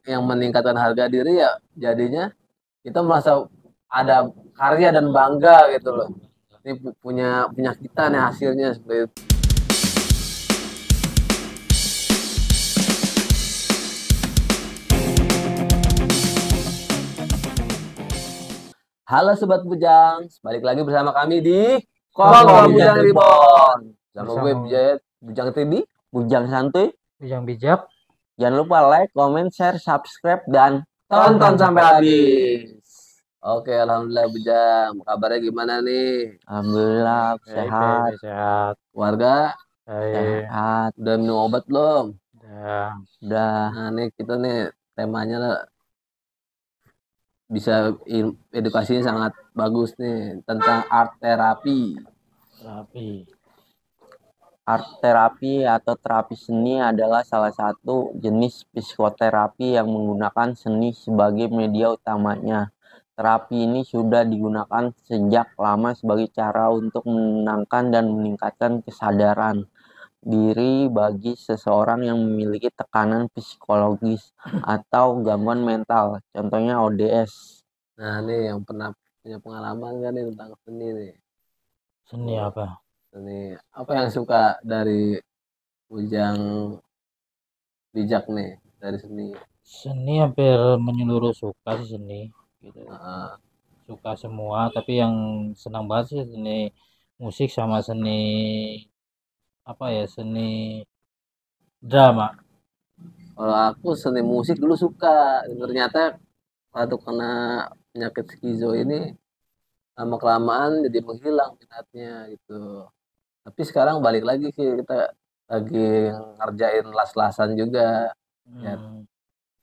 yang meningkatkan harga diri ya jadinya kita merasa ada karya dan bangga gitu loh. Ini punya punya kita nih hasilnya seperti itu. Halo Sobat Bujang, balik lagi bersama kami di Kongko Bujang Reborn. Sama gue Bujang TV, Bujang Santuy, Bujang Bijak. Jangan lupa like, comment, share, subscribe, dan tonton sampai habis. Oke, Alhamdulillah Bujang. Kabarnya gimana nih? Alhamdulillah sehat. Sehat. Warga Baik. sehat. Udah minum obat belum? Udah. Nah, nih kita nih temanya lah bisa edukasinya sangat bagus nih tentang art terapi. Art terapi atau terapi seni adalah salah satu jenis psikoterapi yang menggunakan seni sebagai media utamanya. Terapi ini sudah digunakan sejak lama sebagai cara untuk menenangkan dan meningkatkan kesadaran diri bagi seseorang yang memiliki tekanan psikologis atau gangguan mental, contohnya ODS. Nah, ini yang pernah punya pengalaman kan nih tentang seni nih. Seni apa? Seni apa yang suka dari Ujang Bijak nih dari seni? Seni hampir menyeluruh suka sih seni. Gitu. Suka semua, tapi yang senang banget sih seni musik sama seni apa ya, seni drama. Kalau aku seni musik dulu suka, ternyata waktu kena penyakit skizo ini lama kelamaan jadi menghilang minatnya gitu. Tapi sekarang balik lagi sih kita lagi ngerjain las-lasan juga ya,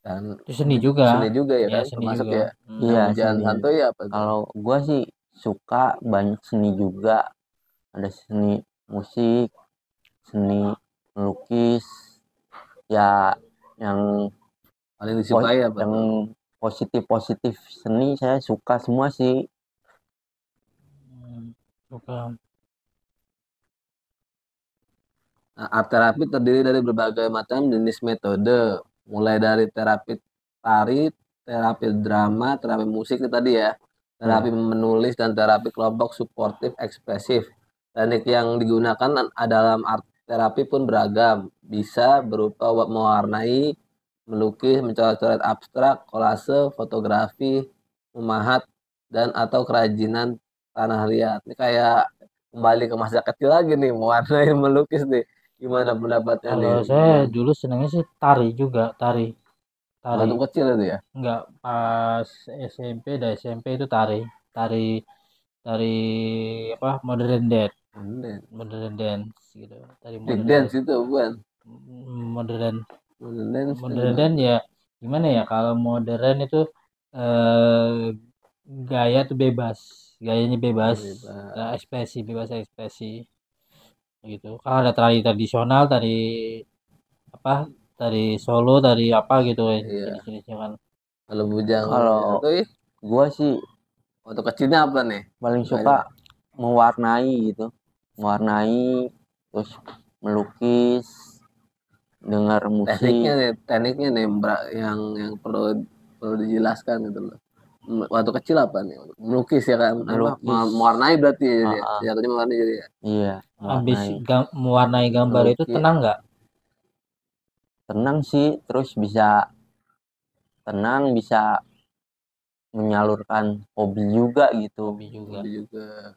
dan Itu seni juga. seni juga ya kan, Seni termasuk juga. ya. Iya, Jangan seni. santuy ya apa tuh? Kalau gua sih suka banyak seni juga. Ada seni musik, seni melukis, ya yang Paling disukai apa yang tuh? positif seni saya suka semua sih. Suka. Nah, art terapi terdiri dari berbagai macam jenis metode, mulai dari terapi tari, terapi drama, terapi musik itu tadi ya, terapi menulis dan terapi kelompok suportif ekspresif. Teknik yang digunakan dalam art terapi pun beragam, bisa berupa mewarnai, melukis, mencoret-coret abstrak, kolase, fotografi, memahat, dan atau kerajinan tanah liat. Ini kayak kembali ke masa kecil lagi nih, mewarnai, melukis nih. Gimana pendapatnya nih? Kalau saya dulu senangnya sih tari juga, tari. Waktu kecil itu ya? Enggak, pas SMP, dan SMP itu tari. Tari tari apa? Modern dance gitu. Tari Big modern. dance itu bukan? Modern. Modern dance Modern dance ya gimana ya, kalau modern itu eh, gaya tuh bebas. Gayanya bebas. Bebas ekspresi gitu. Kalau ada tari tradisional, tari apa? Tari Solo, tari apa gitu Iya. jenis-jenisnya kan. Kalau bujang Kalau itu gua sih waktu kecilnya apa nih? paling suka mewarnai gitu, mewarnai, terus melukis, dengar musik. Tekniknya nih yang perlu perlu dijelaskan gitu loh. Waktu kecil apa nih? Melukis ya kan? Melukis. Mewarnai berarti ya. Jatuhnya mewarnai jadi ya. Iya, Habis mewarnai. mewarnai gambar itu tenang nggak? Tenang sih, terus bisa tenang, bisa menyalurkan hobi juga gitu. Hobi juga.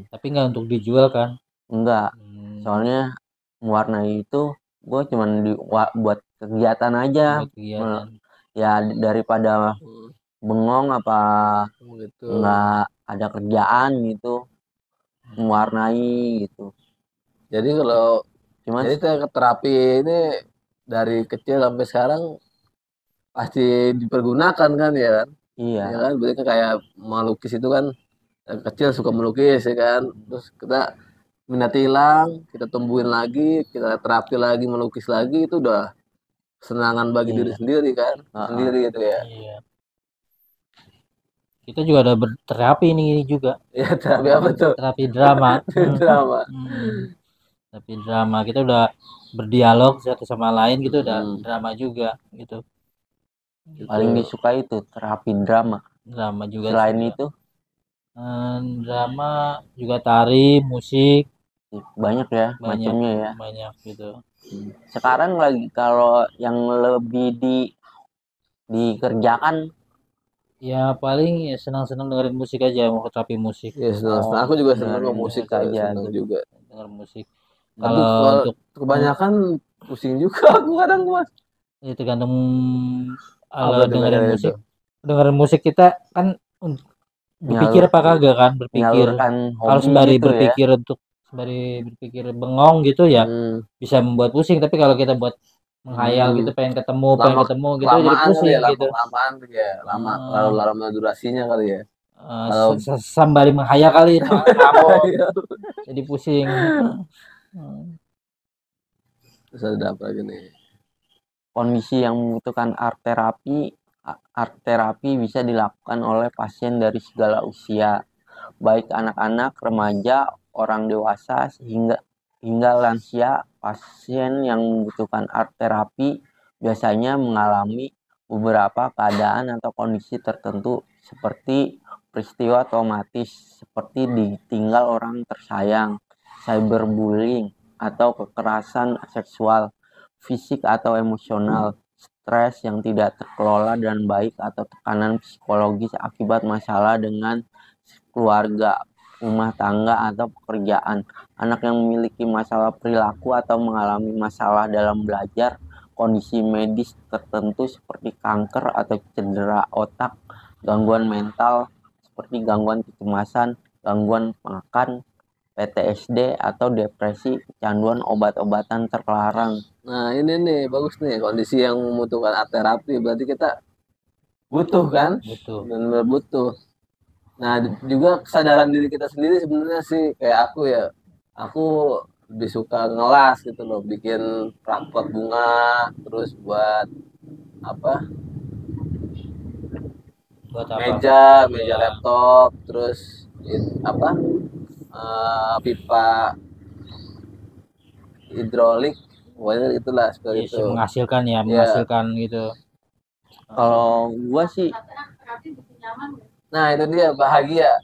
Tapi nggak untuk dijual kan? Enggak. Soalnya mewarnai itu gue cuman buat kegiatan aja. Buat kegiatan. Ya daripada bengong apa gitu. Nggak ada kerjaan gitu, mewarnai gitu. Jadi kalau jadi terapi ini dari kecil sampai sekarang pasti dipergunakan kan ya kan? Iya. Ya kan, berarti kayak melukis itu kan kecil suka melukis ya kan, terus kita minat hilang, kita tumbuhin lagi, kita terapi lagi, melukis lagi, itu udah kesenangan bagi diri sendiri kan, sendiri gitu ya. Iya. Kita juga ada berterapi ini juga. Ya terapi apa tuh? Terapi drama. Drama. Terapi drama, kita udah berdialog satu sama lain gitu, udah drama juga gitu. Gitu. Paling disukai itu terapi drama. Drama juga Selain suka. itu Drama juga tari, musik, banyak ya banyak macamnya ya. banyak gitu. Sekarang lagi kalau yang lebih dikerjakan Ya paling ya senang-senang dengerin musik aja, mau terapi musik. Ya senang-senang. Aku juga senang dengerin kok musik musik aja senang gitu. juga. Denger musik. Tapi Kalau untuk kebanyakan pusing juga aku kadang Mas. ya tergantung Apa tuh dengerin bedanya musik. itu? Dengerin musik kita kan berpikir apa kagak kan, berpikir. Menyalurkan Kalau hobi sembari gitu ya. berpikir berpikir bengong gitu ya bisa membuat pusing, tapi kalau kita buat menghayal gitu pengen ketemu gitu jadi Lamaan kali pusing ya, gitu. lamaan tuh ya, lama durasinya kali ya. Kalau Sembari menghayal kali ngawur jadi pusing. Terus ada apa lagi nih? Kondisi yang membutuhkan art terapi bisa dilakukan oleh pasien dari segala usia, baik anak-anak, remaja, orang dewasa hingga lansia. Pasien yang membutuhkan art terapi biasanya mengalami beberapa keadaan atau kondisi tertentu seperti peristiwa traumatis seperti ditinggal orang tersayang, cyberbullying atau kekerasan seksual, fisik atau emosional, stres yang tidak terkelola dan baik atau tekanan psikologis akibat masalah dengan keluarga, rumah tangga atau pekerjaan. Anak yang memiliki masalah perilaku atau mengalami masalah dalam belajar, kondisi medis tertentu seperti kanker atau cedera otak, gangguan mental seperti gangguan kecemasan, gangguan makan, PTSD atau depresi, kecanduan obat-obatan terlarang. Nah ini nih bagus nih, kondisi yang membutuhkan art terapi berarti kita butuh kan? Benar-benar butuh. Nah juga kesadaran diri kita sendiri sebenarnya sih, kayak aku lebih suka ngelas gitu loh, bikin rakpot bunga, terus buat apa? Meja laptop, terus apa? Pipa hidrolik, pokoknya itulah seperti itu. Menghasilkan gitu. Kalau gua sih, nah itu dia bahagia,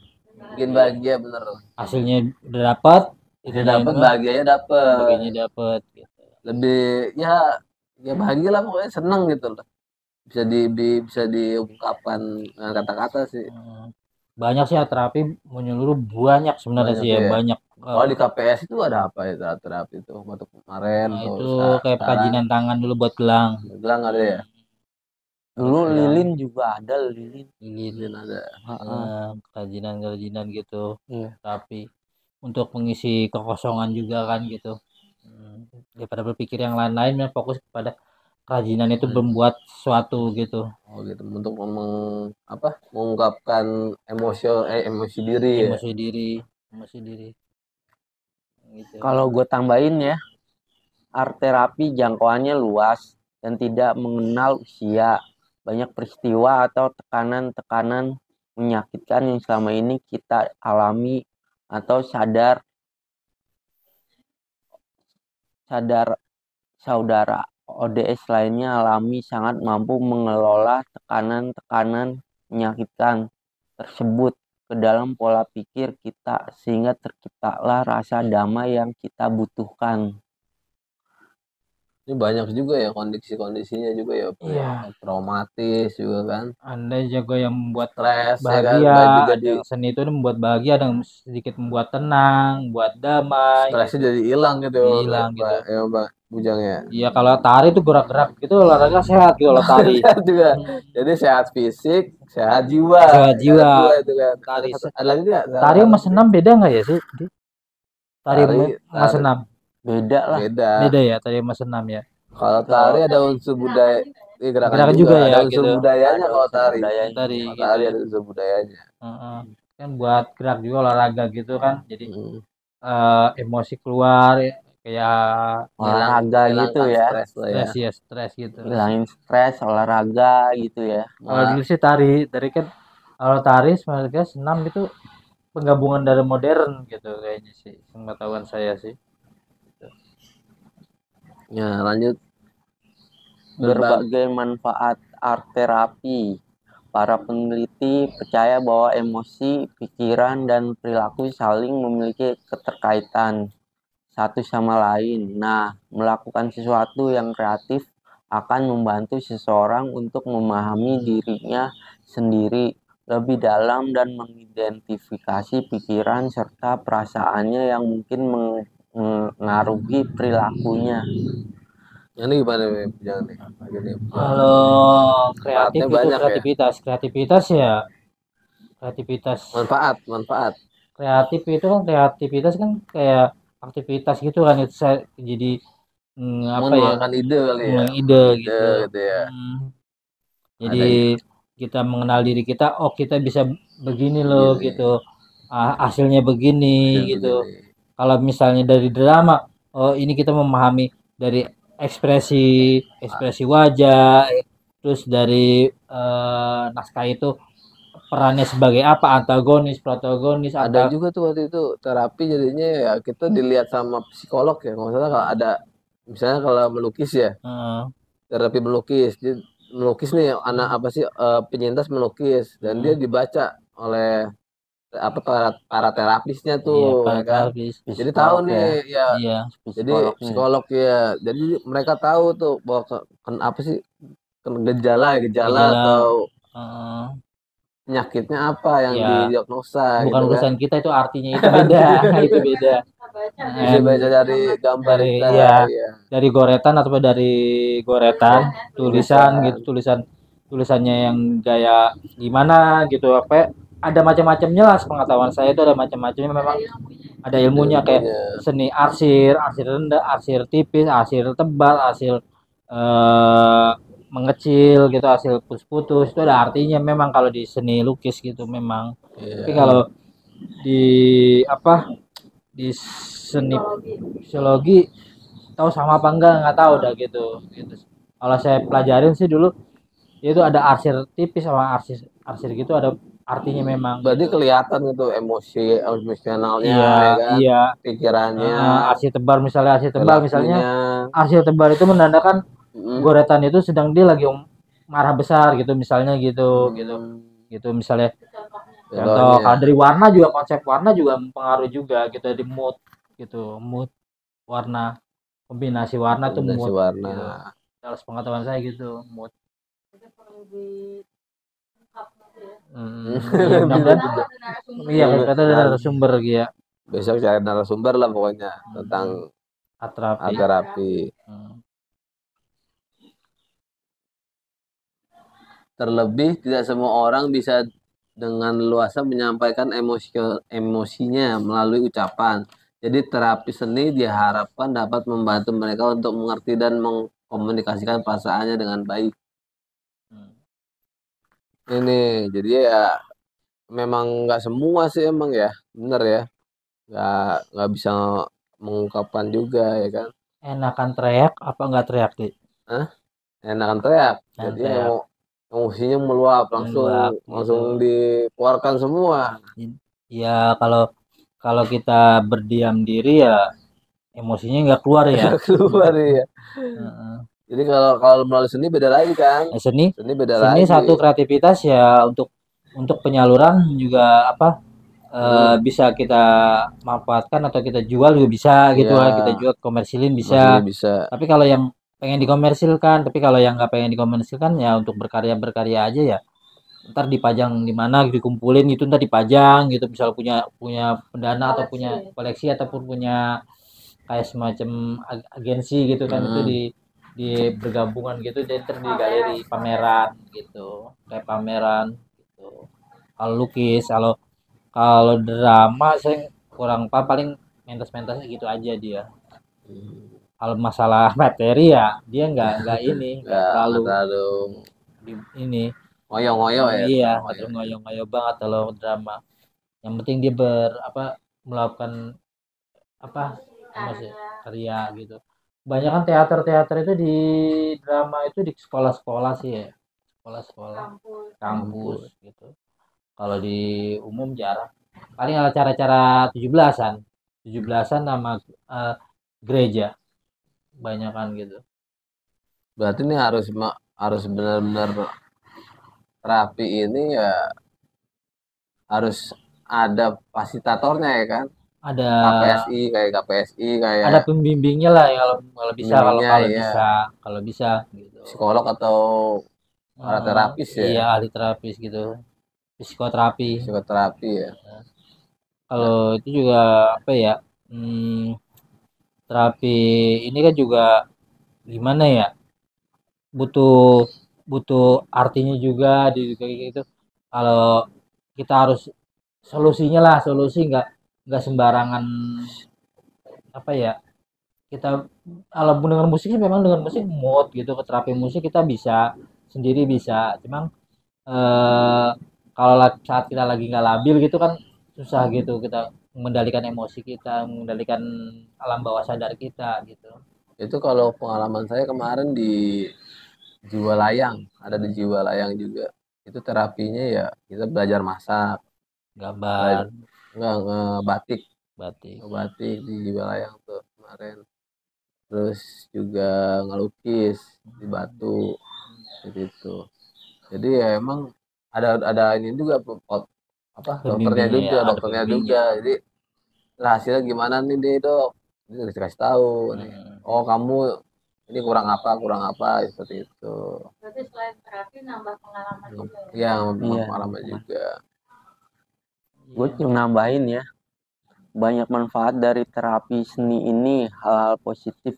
bikin bahagia bener. Hasilnya udah dapat, bahagianya dapat. Gitu. Lebih ya bahagia lah, pokoknya seneng gitu loh. Bisa diungkapkan dengan kata-kata sih. Banyak sih terapi menyeluruh, banyak sebenarnya sih ya, banyak. Kalau di KPS itu ada apa ya terapi itu waktu kemarin? Nah, itu kayak kerajinan tangan dulu buat gelang. Gelang ada ya? Dulu lilin juga ada, lilin ada. Kerajinan gitu. Tapi untuk mengisi kekosongan juga kan gitu. Daripada berpikir yang lain-lain, fokus kepada kerajinan itu membuat sesuatu gitu. Oh gitu, untuk mengungkapkan emosi diri. Emosi diri. Gitu. Kalau gue tambahin ya, art terapi jangkauannya luas dan tidak mengenal usia. Banyak peristiwa atau tekanan-tekanan menyakitkan yang selama ini kita alami atau saudara ODS lainnya alami, sangat mampu mengelola tekanan-tekanan menyakitkan tersebut ke dalam pola pikir kita sehingga terciptalah rasa damai yang kita butuhkan. Ini banyak juga ya kondisinya juga ya. Traumatis juga kan. Anda juga yang membuat stres, bahagia, ya kan? Juga yang seni itu membuat bahagia, dan sedikit membuat tenang, buat damai. Stresnya jadi hilang gitu. Hilang gitu. Ya Bang Bujang ya. Iya, kalau tari itu gerak-gerak gitu, olahraga sehat gitu kalau tari. Sehat juga. Jadi sehat fisik, sehat jiwa. Sehat jiwa. Itu kan. Tari. Ada lagi nggak? Tari sama senam beda nggak ya sih? Tari sama senam. Beda lah. Beda ya, tari sama senam ya. Kalau tari ada unsur budaya, gerakan juga ya, ada unsur budayanya. Kalau tari ada unsur budayanya. Kan buat gerak juga, olahraga gitu kan, jadi emosi keluar kayak olahraga gitu ya. Stres gitu. Hilangin stres, olahraga gitu ya. Kalau dulu sih tari kan, kalau tari sebenarnya senam itu penggabungan dari modern gitu kayaknya sih, pengetahuan saya sih. Ya lanjut. Berbagai manfaat art terapi. Para peneliti percaya bahwa emosi, pikiran, dan perilaku saling memiliki keterkaitan satu sama lain. Nah, melakukan sesuatu yang kreatif akan membantu seseorang untuk memahami dirinya sendiri lebih dalam dan mengidentifikasi pikiran serta perasaannya yang mungkin mengaruhi perilakunya. Ini gimana nih? Jangan nih. Gini. Kalau kreatif Manfaatnya itu banyak ya. kreativitas ya kreativitas Manfaat. kreativitas kan kayak aktivitas gitu kan, itu saya jadi apa ya, Mengembangkan ide kali ya. ide gitu. Gitu ya. Jadi kita mengenal diri kita, oh kita bisa begini loh Begini. gitu, hasilnya begini gitu. Begini. Kalau misalnya dari drama, oh ini kita memahami dari ekspresi wajah, terus dari naskah itu perannya sebagai apa, antagonis, protagonis, Ada juga tuh waktu itu terapi jadinya ya kita dilihat sama psikolog ya. Kalau salah kalau ada misalnya kalau melukis ya, terapi melukis. Dia melukis nih anak apa sih penyintas melukis dan dia dibaca oleh apa para terapisnya tuh iya, ya kan. terapis. Jadi tahu nih ya. Iya, Jadi psikolog ya. Jadi mereka tahu tuh bahwa apa sih gejala atau penyakitnya apa yang ya didiagnosa bukan gitu kan. urusan kita, itu artinya itu beda. Itu beda. Bisa baca dari gambar dari goretan atau dari goretan tulisan gitu, tulisannya yang gaya gimana gitu, apa ada macam-macamnya lah. Pengetahuan saya itu ada macam-macamnya, memang ada ilmunya kayak seni arsir rendah, arsir tipis, arsir tebal, arsir mengecil gitu, hasil putus-putus itu ada artinya memang kalau di seni lukis gitu memang. Tapi kalau di apa, di seni fisiologi tahu sama apa nggak tahu dah gitu. Kalau saya pelajarin sih dulu itu ada arsir tipis sama arsir gitu, ada artinya memang. Berarti kelihatan gitu emosionalnya, iya, ya kan? Iya. Pikirannya. Arsir tebal misalnya, arsir tebal itu menandakan goretan itu sedang dia lagi marah besar gitu misalnya gitu. Gitu misalnya. Contoh kalau dari warna juga, konsep warna juga mempengaruhi juga gitu, di mood gitu, warna, kombinasi warna tuh mood warna. Gitu. Dalam pengetahuan saya gitu, mood. Iya, kata narasumber ya. Besok cari narasumber lah pokoknya tentang terapi. Terlebih tidak semua orang bisa dengan luasa menyampaikan emosinya melalui ucapan. Jadi terapi seni diharapkan dapat membantu mereka untuk mengerti dan mengkomunikasikan perasaannya dengan baik. Ini jadi ya memang nggak semua sih emang ya, bener ya, nggak bisa mengungkapkan juga ya kan. Enakan teriak apa nggak teriak sih? Enakan teriak. Jadi emosinya meluap langsung dikeluarkan semua. Ya kalau kita berdiam diri ya emosinya nggak keluar ya. Keluar ya. Jadi kalau melalui seni beda lagi kan. Seni beda lagi. Satu kreativitas ya untuk penyaluran juga apa, bisa kita manfaatkan atau kita jual juga bisa gitu lah, kita jual komersilin bisa. Tapi kalau yang pengen dikomersilkan, tapi kalau yang nggak pengen dikomersilkan ya untuk berkarya aja ya, ntar dipajang di mana, dikumpulin gitu, ntar dipajang gitu, misal punya pendana atau punya koleksi ataupun punya kayak semacam agensi gitu kan, itu di bergabungan gitu, dan ntar di galeri pameran gitu, kayak pameran gitu. Kalau lukis, kalau drama saya kurang paham, paling mentas-mentasnya gitu aja dia. Kalau masalah materi ya dia nggak terlalu ini ngoyo-ngoyo ya. Iya, ngoyo-ngoyo banget kalau drama. Yang penting dia melakukan karya gitu. Banyak kan teater itu di drama itu di sekolah-sekolah sih ya. Sekolah-sekolah, kampus gitu. Kalau di umum jarang. Paling acara-acara 17-an sama gereja. Banyak kan gitu. Berarti ini harus benar-benar terapi ini ya harus ada fasilitatornya ya kan. Ada KPSI ada kayak pembimbingnya lah ya, kalau bisa, kalau pembimbingnya kalau ya, bisa kalau bisa gitu. psikolog atau para terapis ya, Iya, ahli terapis gitu, psikoterapi. psikoterapi ya. Kalau itu juga apa ya, hmm, terapi ini kan juga gimana ya, butuh butuh artinya juga di kayak gitu. Kalau kita harus solusinya lah, solusi nggak sembarangan apa ya, kita kalau mendengar musik sih memang dengan musik mood gitu, ke terapi musik kita bisa sendiri bisa, cuman eh, kalau saat kita lagi nggak labil gitu kan susah gitu kita mengendalikan emosi kita, mengendalikan alam bawah sadar kita gitu. Itu kalau pengalaman saya kemarin di Jiwa Layang, ada di Jiwa Layang juga. Itu terapinya ya kita belajar masak, Gambar, belajar nggak ngebatik, batik. ngebatik di Jiwa Layang tuh kemarin. Terus juga ngelukis di batu gitu. Jadi ya emang ada ini juga apa dokternya Pembimbingnya juga, ya, ada dokternya pembimbingnya. juga. Jadi lah hasilnya gimana nih deh dok? Ini dikasih tahu nih. Hmm. Oh kamu ini kurang apa seperti itu. Berarti selain terapi nambah pengalaman juga ya. Iya, Iya, pengalaman juga. gue Iya. cuma nambahin ya, banyak manfaat dari terapi seni ini, hal-hal positif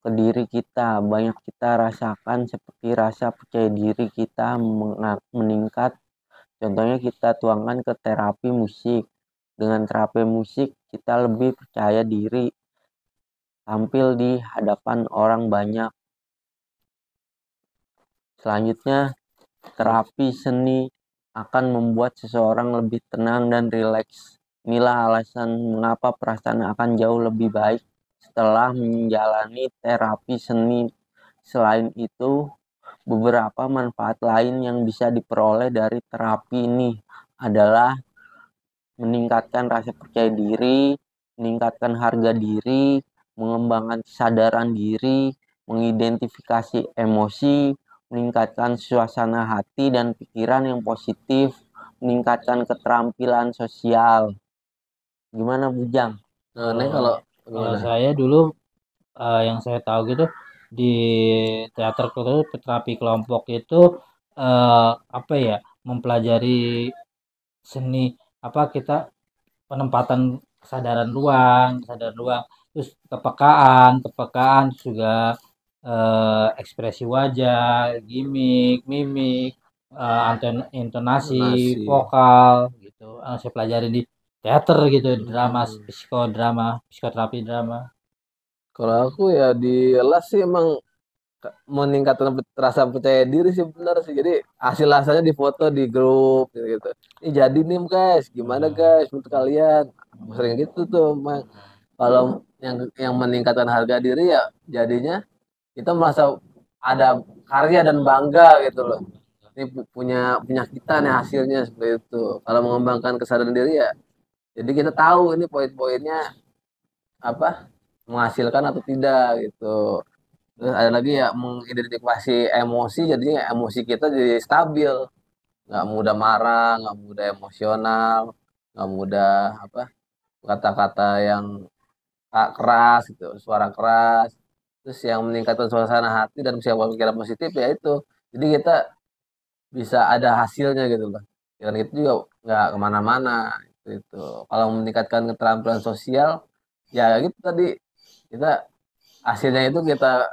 ke diri kita. Banyak kita rasakan seperti rasa percaya diri kita meningkat. Contohnya kita tuangkan ke terapi musik. Dengan terapi musik kita lebih percaya diri tampil di hadapan orang banyak. Selanjutnya, terapi seni akan membuat seseorang lebih tenang dan rileks. Inilah alasan mengapa perasaan akan jauh lebih baik setelah menjalani terapi seni. Selain itu, beberapa manfaat lain yang bisa diperoleh dari terapi ini adalah meningkatkan rasa percaya diri, meningkatkan harga diri, mengembangkan kesadaran diri, mengidentifikasi emosi, meningkatkan suasana hati dan pikiran yang positif, meningkatkan keterampilan sosial. Gimana Bujang? Nah, ini Kalau kalau kalau gimana? saya dulu yang saya tahu gitu di teater itu terapi kelompok itu apa ya, mempelajari seni apa kita penempatan kesadaran ruang, terus kepekaan juga, ekspresi wajah, gimik, mimik, intonasi, Donasi. vokal gitu. Saya pelajari di teater gitu, drama, Hmm. psikoterapi drama. Kalau aku ya di les sih emang meningkatkan rasa percaya diri sih benar sih. Jadi hasilnya difoto di grup gitu. Ini jadi nih guys, gimana guys menurut kalian? Sering gitu tuh, Mang. Kalau yang meningkatkan harga diri ya jadinya kita merasa ada karya dan bangga gitu loh. Ini punya punya kita nih hasilnya seperti itu. Kalau mengembangkan kesadaran diri ya, jadi kita tahu ini poin-poinnya apa menghasilkan atau tidak gitu. Terus ada lagi ya mengidentifikasi emosi, jadinya emosi kita jadi stabil, nggak mudah marah, nggak mudah emosional, nggak mudah apa kata-kata yang keras gitu, suara keras. Terus yang meningkatkan suasana hati dan pikiran positif ya itu. Jadi kita bisa ada hasilnya gitu loh. Dan itu juga nggak kemana-mana gitu. Kalau meningkatkan keterampilan sosial, ya gitu tadi kita hasilnya itu kita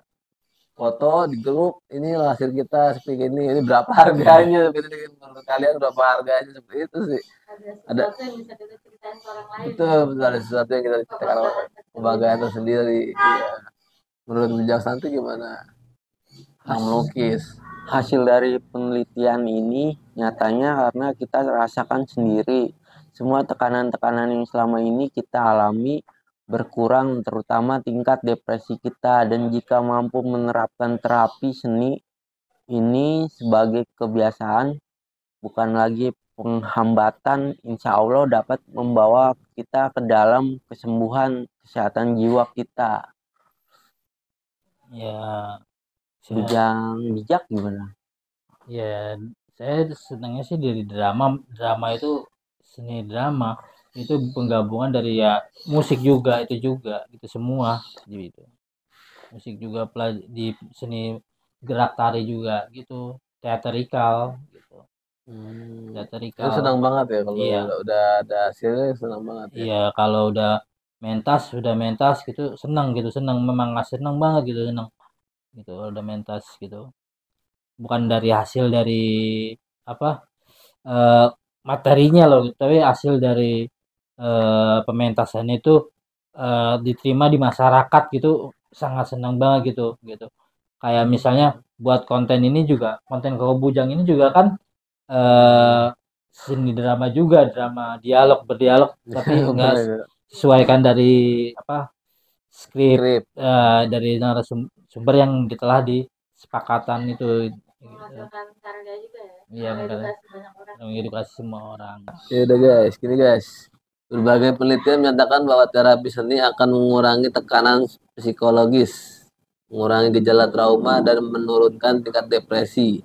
foto di grup, ini loh hasil kita seperti ini berapa harganya seperti ini, menurut kalian berapa harganya seperti itu sih. Ada Ada sesuatu yang bisa kita ceritain ke orang lain. betul, betul ada sesuatu yang kita ceritakan kebanggaan tersendiri. Iya. Menurut Bujang Santi gimana? Tentang melukis. Hasil dari penelitian ini nyatanya karena kita rasakan sendiri semua tekanan-tekanan yang selama ini kita alami berkurang, terutama tingkat depresi kita. Dan jika mampu menerapkan terapi seni ini sebagai kebiasaan, bukan lagi penghambatan, insya Allah dapat membawa kita ke dalam kesembuhan kesehatan jiwa kita. Ya, Bujang Bijak gimana? Ya, saya senangnya sih dari drama. Drama itu seni drama itu penggabungan dari ya musik juga itu juga gitu semua gitu. Musik juga di seni gerak tari juga gitu, teatrikal gitu. Itu senang Teatrikal. banget ya kalau Iya. udah ada hasilnya senang banget ya. Iya, kalau udah mentas gitu senang gitu, senang memang nggak senang banget gitu, senang gitu udah mentas gitu. Bukan dari hasil dari apa eh, materinya loh, tapi hasil dari pementasan itu diterima di masyarakat gitu, sangat senang banget gitu gitu. Kayak misalnya buat konten ini juga, konten Koko Bujang ini juga kan eh seni drama juga, drama berdialog tapi enggak Bener. sesuaikan dari apa skrip Skrip. dari narasumber yang telah disepakatan itu gitu. Menghasilkan karya juga ya. Iya, makanya Mengedukasi banyak orang. mengedukasi semua orang. Ya udah guys, gini guys. Berbagai penelitian menyatakan bahwa terapi seni akan mengurangi tekanan psikologis, mengurangi gejala trauma, dan menurunkan tingkat depresi.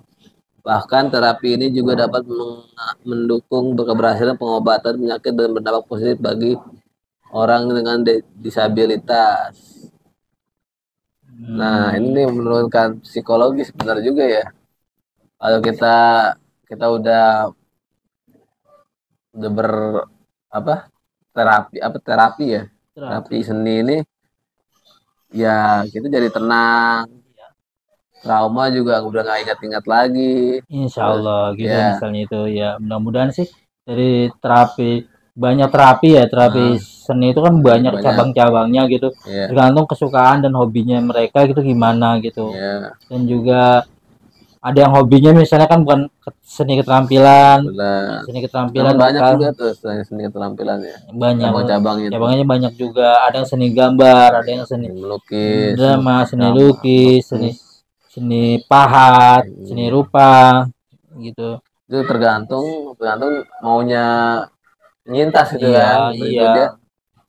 Bahkan terapi ini juga dapat mendukung keberhasilan pengobatan penyakit dan berdampak positif bagi orang dengan disabilitas. Nah, ini nih menurunkan psikologis, benar juga ya. Kalau kita udah ber terapi ya, terapi seni ini ya kita jadi tenang, trauma juga udah nggak ingat-ingat lagi. Insya Allah gitu Ya, misalnya itu ya mudah-mudahan sih dari banyak terapi seni itu kan banyak banyak. cabang-cabangnya gitu, Ya, tergantung kesukaan dan hobinya mereka gitu gimana gitu. ya, Dan juga ada yang hobinya misalnya kan bukan seni keterampilan, benar. seni Kan keterampilan banyak kan juga tuh seni keterampilannya, banyak cabang-cabangnya itu. cabangnya banyak juga, ada yang seni gambar, ada yang seni Melukis, drama, seni lukis, seni pahat, seni rupa gitu. itu tergantung maunya nyintas gitu Iya, kan. Itu iya, dia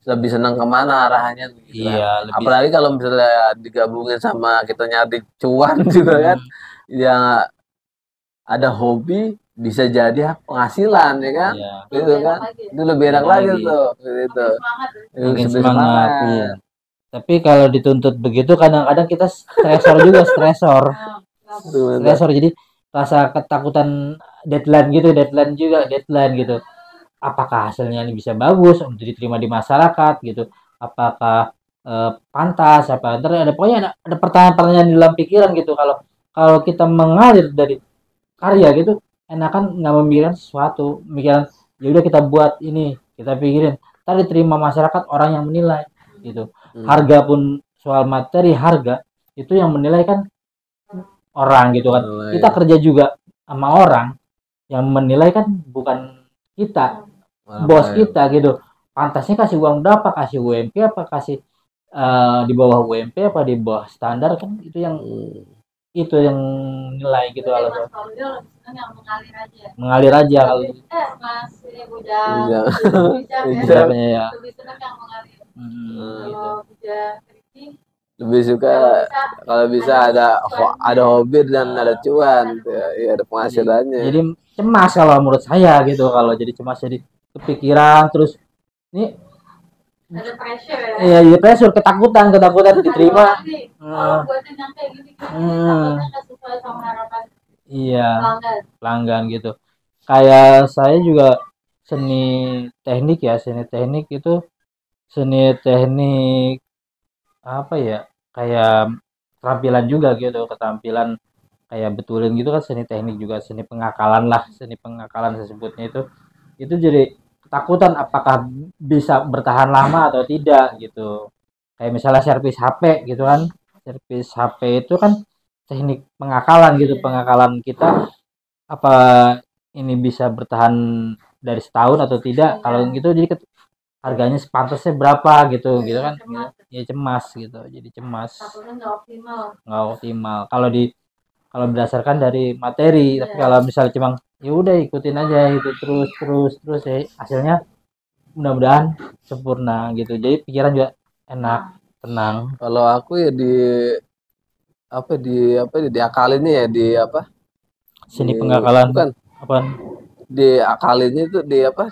lebih senang kemana arahannya gitu kan. iya, lebih. Apalagi kalau misalnya digabungin sama kita nyari cuan juga kan, ya ada hobi bisa jadi penghasilan ya kan, Iya. gitu kan, itu lebih enak lagi tuh, gitu. Makin Lebih semangat. Iya. Tapi kalau dituntut begitu kadang-kadang kita stresor. Jadi rasa ketakutan deadline gitu. Apakah hasilnya ini bisa bagus untuk diterima di masyarakat gitu? Apakah pantas apa? Ntar pokoknya ada pertanyaan-pertanyaan di dalam pikiran gitu. Kalau kita mengalir dari karya gitu, enakan nggak memikirkan sesuatu, mikiran ya udah kita buat ini, kita pikirin, tadi diterima masyarakat orang yang menilai gitu. Harga pun soal materi harga itu yang menilai kan orang gitu kan. Kita kerja juga sama orang yang menilai kan bukan kita, bos kita gitu. Pantasnya kasih uang berapa, kasih UMP apa kasih di bawah UMP apa di bawah standar kan itu yang nilai gitu. Kalau mengalir aja kalau Mas ini Bujang Iya. Bijak ya. lebih senang yang mengalir. Gitu. Kalau Bujang Kriki Lebih suka kalau bisa ada hobi dan ada cuan, ya ada penghasilannya. Jadi cemas kalau menurut saya gitu, kalau jadi cemas jadi kepikiran terus ini ada pressure ya. Iya, iya pressure, ketakutan diterima. Kalau buatnya nyampe gini takutnya nggak sesuai sama harapan Iya, pelanggan gitu. Kayak saya juga seni teknik itu seni teknik apa ya? Kayak keterampilan juga gitu, keterampilan kayak betulin gitu kan seni teknik juga, seni pengakalan saya sebutnya itu jadi ketakutan apakah bisa bertahan lama atau tidak gitu. Kayak misalnya servis HP gitu kan, servis HP itu kan teknik pengakalan gitu, pengakalan kita apa ini bisa bertahan dari setahun atau tidak. Kalau gitu jadi harganya sepantasnya berapa gitu kan, ya cemas gitu, jadi cemas, takutnya nggak optimal kalau berdasarkan dari materi. Tapi kalau misalnya cuma ya udah ikutin aja itu terus ya hasilnya mudah-mudahan sempurna gitu, jadi pikiran juga enak, tenang. Kalau aku ya diakalinnya ya di apa? Seni Di pengakalan bukan apaan? diakalinnya itu di apa?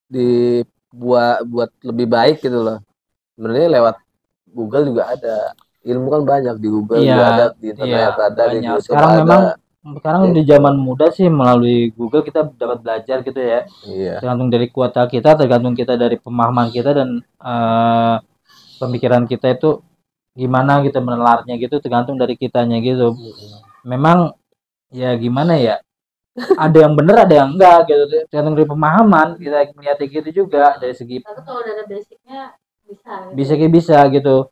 Di buat lebih baik gitu loh. Sebenarnya lewat Google juga ada. Ilmu kan banyak di Google Iya, juga ada, di iya internet ada, di banyak. YouTube Sekarang ada. memang sekarang Iya. di zaman muda sih melalui Google kita dapat belajar gitu ya. Iya. Tergantung dari kuota kita, tergantung kita dari pemahaman kita dan pemikiran kita itu gimana kita menelarnya gitu, tergantung dari kitanya gitu. Memang ya gimana ya? Ada yang benar, ada yang enggak gitu. Tergantung dari pemahaman kita melihatnya gitu juga dari segi Tapi kalau udah ada basicnya bisa gitu. bisa gitu.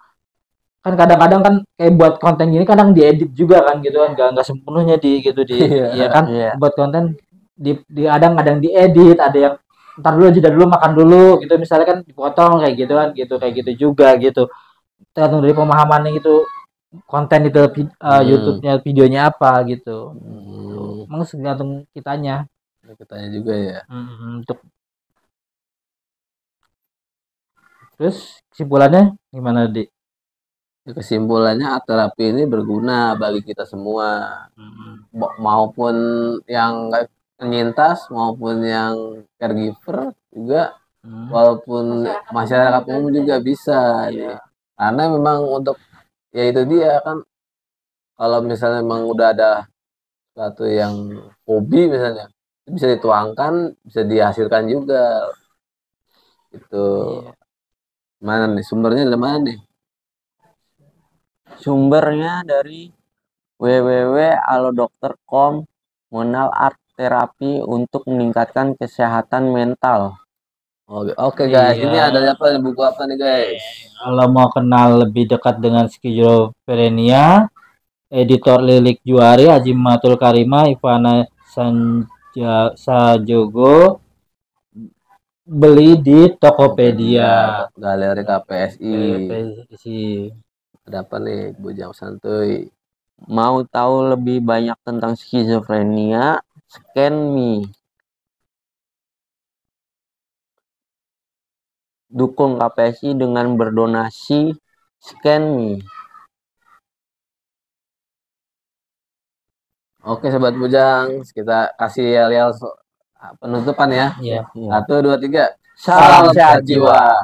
Kan kadang-kadang kan kayak buat konten gini kadang diedit juga kan gitu kan nggak sepenuhnya di gitu di Iya. ya kan Iya. buat konten di kadang diedit ada yang ntar dulu jeda dulu makan dulu gitu misalnya kan dipotong kayak gitu kan gitu kayak gitu juga gitu tergantung dari pemahamannya gitu konten itu YouTube-nya videonya apa gitu emang tergantung kitanya Kitanya juga ya. untuk terus kesimpulannya gimana di Kesimpulannya art terapi ini berguna bagi kita semua, maupun yang nggak penyintas maupun yang caregiver juga, walaupun masyarakat umum juga bisa. Ya. Karena memang untuk ya itu dia kan, kalau misalnya memang udah ada sesuatu yang hobi misalnya bisa dituangkan, bisa dihasilkan juga. Itu mana nih sumbernya dari mana nih? Sumbernya dari www.alodokter.com, mengenal art terapi untuk meningkatkan kesehatan mental. Oke guys, ini ada apa nih, buku apa nih guys? Kalau mau kenal lebih dekat dengan skizofrenia, editor Lilik Juari, Ajimatul Karima, Ivana Sajogo, beli di Tokopedia. Galeri KPSI. KPSI. Ada apa nih, Bujang Santuy? Mau tahu lebih banyak tentang skizofrenia? Scan Me. Dukung KPSI dengan berdonasi. Scan Me. Oke Sobat Bujang, kita kasih yel-yel penutupan ya. Iya. 1, 2, 3. Salam sehat jiwa.